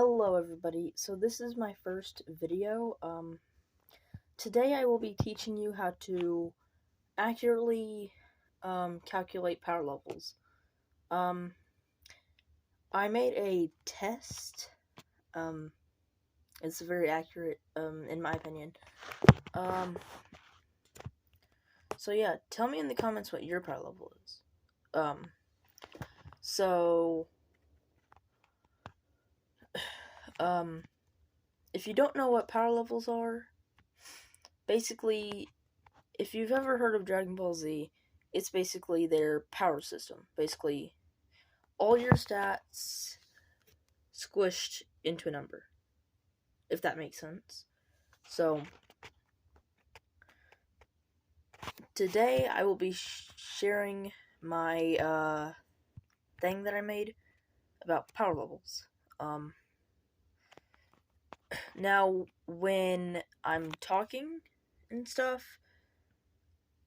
Hello everybody, so this is my first video. Today I will be teaching you how to accurately calculate power levels. I made a test. It's very accurate, in my opinion. So yeah, tell me in the comments what your power level is. If you don't know what power levels are, basically, if you've ever heard of Dragon Ball Z, it's basically their power system. Basically, all your stats squished into a number, if that makes sense. So, today I will be sharing my thing that I made about power levels. Now, when I'm talking and stuff,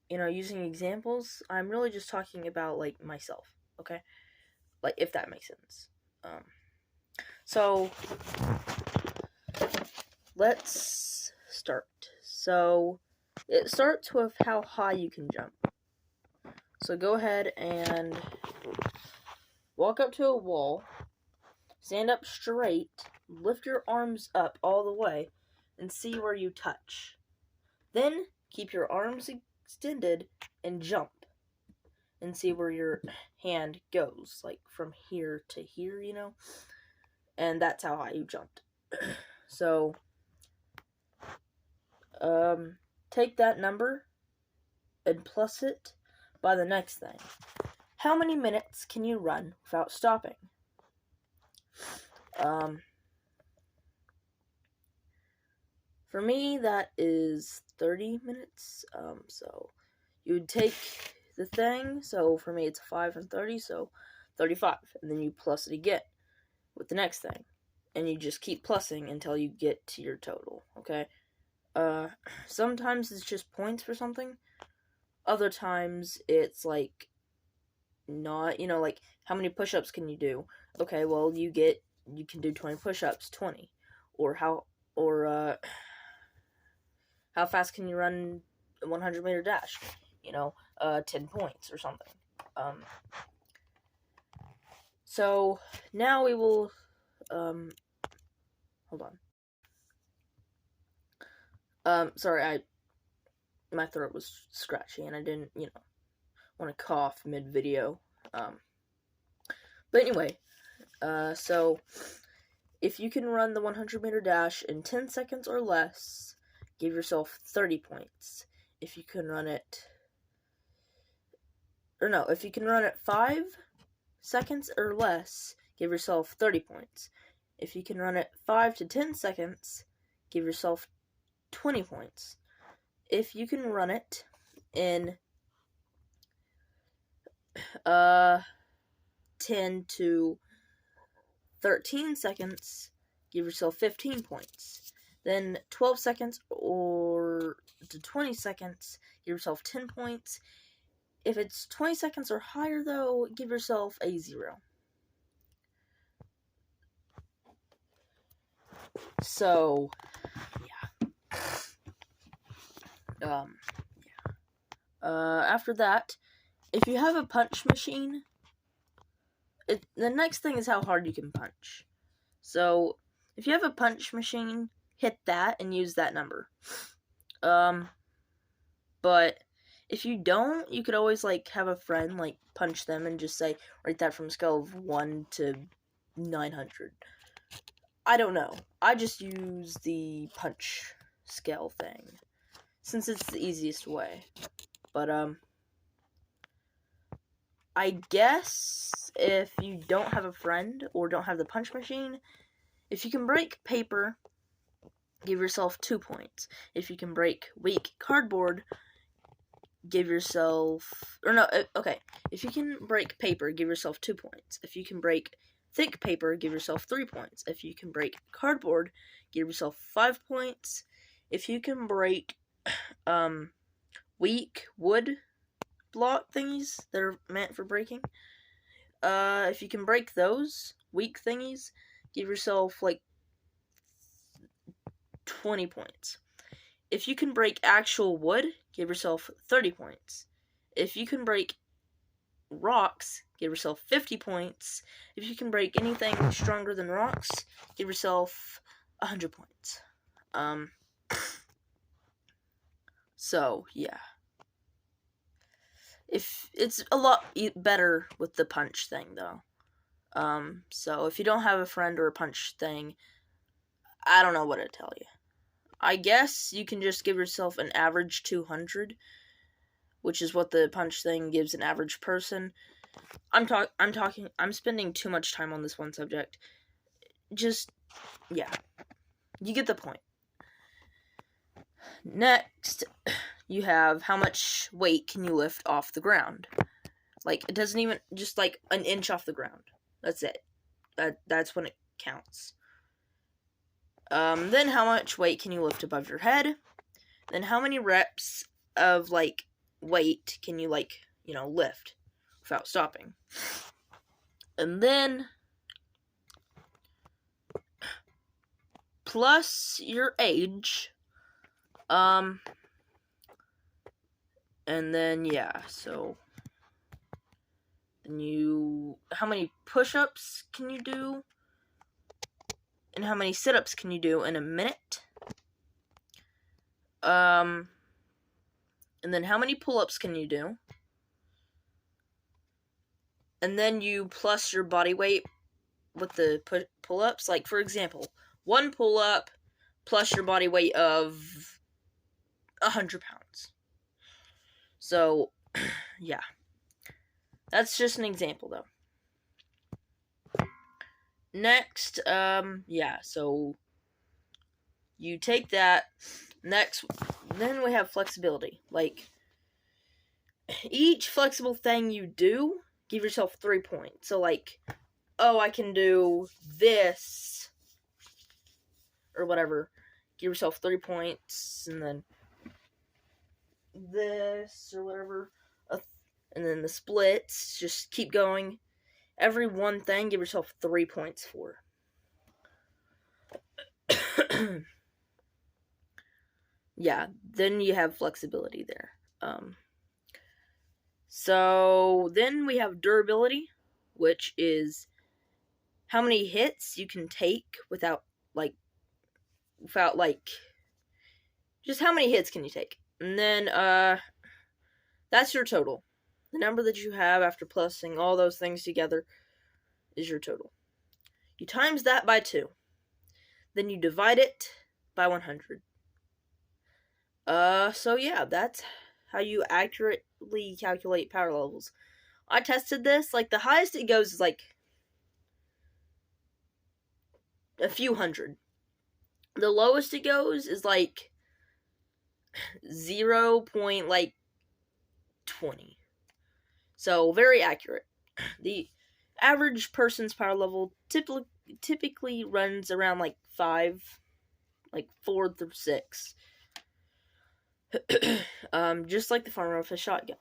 using examples, I'm really just talking about, like, myself, okay? Like, if that makes sense. So, let's start. So, it starts with how high you can jump. So, go ahead and walk up to a wall, stand up straight, lift your arms up all the way, and see where you touch. Then, keep your arms extended and jump. And see where your hand goes, like from here to here, and that's how high you jumped. So, take that number and plus it by the next thing. How many minutes can you run without stopping? For me, that is 30 minutes. So you would take the thing. So for me, it's 5 and 30, so 35. And then you plus it again with the next thing. And you just keep plussing until you get to your total, okay? Sometimes it's just points for something. Other times it's like not, like how many push-ups can you do? Okay, well you can do 20 push-ups, 20. Or how fast can you run a 100-meter dash? 10 points or something. So now we will hold on. Sorry, my throat was scratchy and I didn't, want to cough mid-video. But anyway, so if you can run the 100-meter dash in 10 seconds or less, give yourself 30 points. If you can run it, if you can run it 5 seconds or less, give yourself 30 points. If you can run it 5 to 10 seconds, give yourself 20 points. If you can run it in 10 to 13 seconds, give yourself 15 points. Then 12 seconds or to 20 seconds, give yourself 10 points. If it's 20 seconds or higher, though, give yourself a 0. So, yeah. After that, if you have a punch machine, the next thing is how hard you can punch. So, if you have a punch machine, hit that and use that number. But if you don't, you could always, have a friend, punch them and just say, rate that from a scale of 1 to 900. I don't know. I just use the punch scale thing, since it's the easiest way. But, I guess if you don't have a friend or don't have the punch machine, if you can break paper, give yourself 2 points. If you can break weak cardboard, give yourself... If you can break paper, give yourself 2 points. If you can break thick paper, give yourself 3 points. If you can break cardboard, give yourself 5 points. If you can break weak wood block thingies that are meant for breaking, if you can break those weak thingies, give yourself like 20 points. If you can break actual wood, give yourself 30 points. If you can break rocks, give yourself 50 points. If you can break anything stronger than rocks, give yourself 100 points. So, yeah. If it's a lot better with the punch thing, though. So if you don't have a friend or a punch thing, I don't know what to tell you. I guess you can just give yourself an average 200, which is what the punch thing gives an average person. I'm spending too much time on this one subject. Just, yeah. You get the point. Next, you have how much weight can you lift off the ground. Like, it doesn't even, just like an inch off the ground. That's it. That's when it counts. Then how much weight can you lift above your head? Then how many reps of, like, weight can you, like, lift without stopping? And then plus your age. And then, yeah, so then how many push-ups can you do? And how many sit-ups can you do in a minute? And then how many pull-ups can you do? And then you plus your body weight with the pull-ups. Like, for example, one pull-up plus your body weight of 100 pounds. So, yeah. That's just an example, though. Next, yeah, so you take that. Next, then we have flexibility. Like, each flexible thing you do, give yourself 3 points. So, like, oh, I can do this, or whatever. Give yourself 3 points, and then this, or whatever. And then the splits, just keep going. Every one thing, give yourself 3 points for. Yeah, then you have flexibility there. So then we have durability, which is how many hits you can take without just how many hits can you take. And then that's your total. The number that you have after plussing all those things together is your total. You times that by 2. Then you divide it by 100. So yeah, that's how you accurately calculate power levels. I tested this. Like, the highest it goes is like a few hundred. The lowest it goes is like 0.20. So, very accurate. The average person's power level typically runs around like 5, like 4 through 6. Just like the farmer with a shotgun,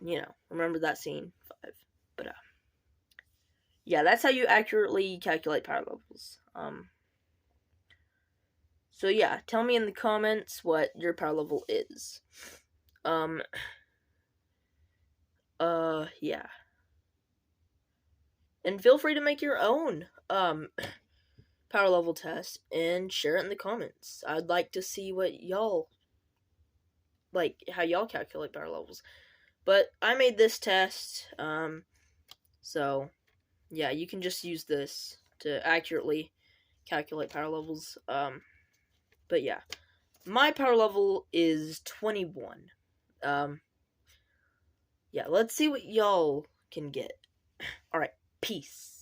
remember that scene 5. But yeah, that's how you accurately calculate power levels. So yeah, tell me in the comments what your power level is. Yeah. And feel free to make your own power level test and share it in the comments. I'd like to see what how y'all calculate power levels. But I made this test, so yeah, you can just use this to accurately calculate power levels. But yeah, my power level is 21. Yeah, let's see what y'all can get. Alright, peace.